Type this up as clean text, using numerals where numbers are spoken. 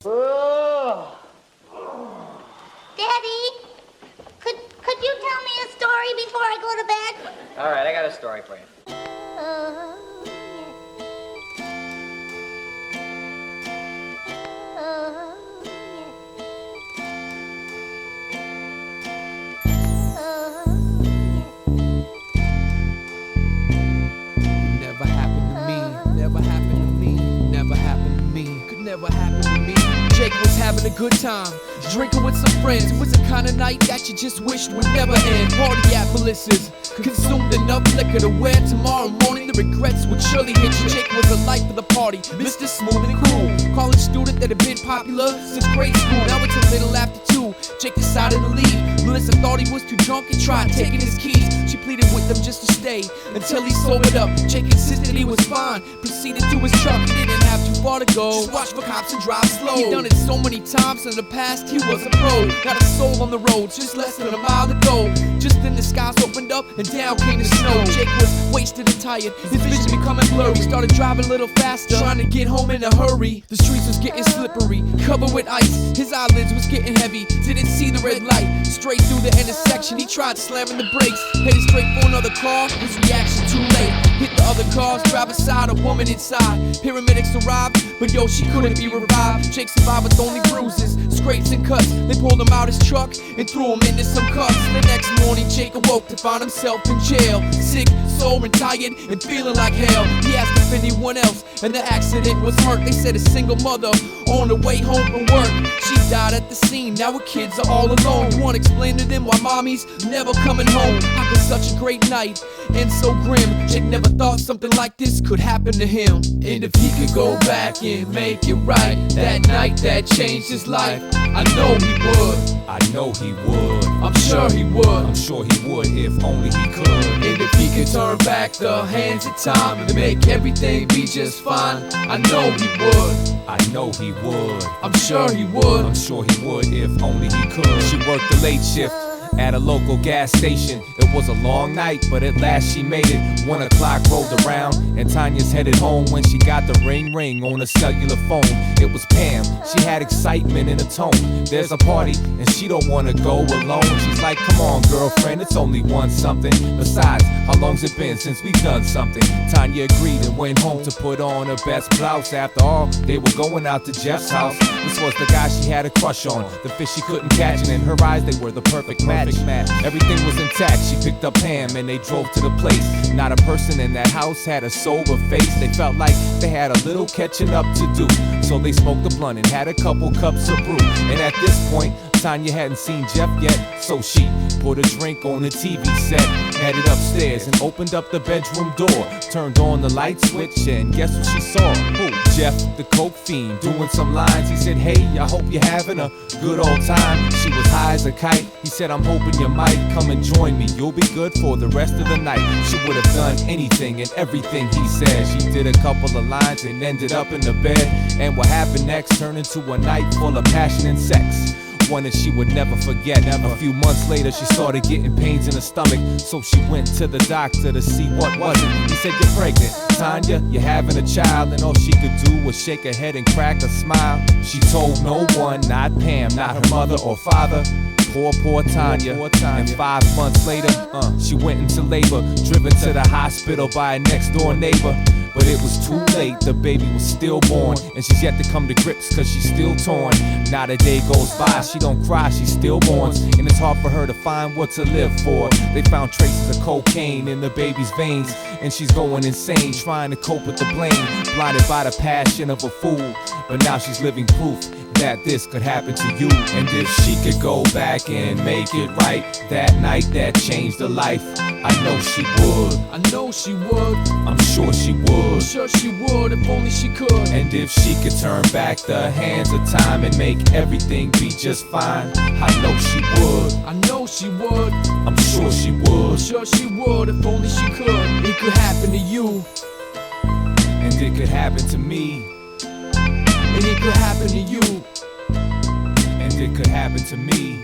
Daddy, could you tell me a story before I go to bed? All right, I got a story for you. Never happened to me, never happened to me, never happened to me, could never happen to me. Jake was having a good time, drinking with some friends. It was the kind of night that you just wished would never end. Party at Melissa's, consumed enough liquor to wear tomorrow morning the regrets would surely hit you. Jake was the life of the party, Mr. Smooth and cool, college student that had been popular since grade school. Now it's a little after 2, Jake decided to leave. Melissa thought he was too drunk and tried taking his keys. She pleaded with him just to stay until he sobered up. Jake insisted he was fine, proceeded to his truck. He didn't have too far to go, just watch for cops and drive slow. He'd done it so many times in the past, he was a pro. Got a soul on the road, just less than a mile to go. Just then the skies opened up and down came the snow. Jake was wasted and tired, his vision becoming blurry. Started driving a little faster, trying to get home in a hurry. The streets was getting slippery, covered with ice. His eyelids was getting heavy, didn't see the red light. Straight through the intersection, he tried slamming the brakes. Headed straight for another car, his reaction too late. Hit the other cars, drive aside, a woman inside. Paramedics arrived, but yo, she couldn't be revived. Jake survived with only bruises, scrapes and cuts. They pulled him out his truck and threw him into some cuffs. The next morning, Jake awoke to find himself in jail. Sick, sore and tired, and feeling like hell. He asked if anyone else in the accident was hurt. They said a single mother on the way home from work. She died at the scene, now her kids are all alone. You wanna explain to them why mommy's never coming home? How could such a great night end so grim? Jake never thought something like this could happen to him. And if he could go back and make it right, that night that changed his life, I know he would. I know he would. I'm sure he would. I'm sure he would if only he could. And if he could turn back the hands of time and make everything be just fine, I know he would. I know he would. I'm sure he would. I'm sure he would if only he could. She worked the late shift at a local gas station. It was a long night, but at last she made it. 1 o'clock rolled around, and Tanya's headed home when she got the ring on a cellular phone. It was Pam, she had excitement in her tone. There's a party, and she don't wanna go alone. She's like, come on, girlfriend, it's only one something. Besides, how long's it been since we've done something? Tanya agreed and went home to put on her best blouse. After all, they were going out to Jeff's house. This was the guy she had a crush on, the fish she couldn't catch, and in her eyes they were the perfect match. Everything was intact, she picked up Pam and they drove to the place. Not a person in that house had a sober face. They felt like they had a little catching up to do, so they smoked a blunt and had a couple cups of brew. And at this point, Tanya hadn't seen Jeff yet, so she put a drink on the TV set, headed upstairs and opened up the bedroom door, turned on the light switch, and guess what she saw? Who? Jeff, the coke fiend, doing some lines. He said, hey, I hope you're having a good old time. She was high as a kite. He said, I'm hoping you might come and join me. You'll be good for the rest of the night. She would have done anything and everything he said. She did a couple of lines and ended up in the bed. And what happened next turned into a night full of passion and sex, one that she would never forget. A few months later, she started getting pains in her stomach, so she went to the doctor to see what was it. He said, you're pregnant, Tanya, you're having a child. And all she could do was shake her head and crack a smile. She told no one, not Pam, not her mother or father. Poor Tanya. And 5 months later, she went into labor, driven to the hospital by a next door neighbor. But it was too late, the baby was stillborn, and she's yet to come to grips cause she's still torn. Not a day goes by, she don't cry, she still mourns, and it's hard for her to find what to live for. They found traces of cocaine in the baby's veins, and she's going insane, trying to cope with the blame. Blinded by the passion of a fool, but now she's living proof that this could happen to you. And if she could go back and make it right, that night that changed her life, I know she would. I know she would. I'm sure she would. I'm sure she would if only she could. And if she could turn back the hands of time and make everything be just fine, I know she would. I know she would. I'm sure she would. I'm sure she would if only she could. It could happen to you, and it could happen to me, and it could happen to you, and it could happen to me.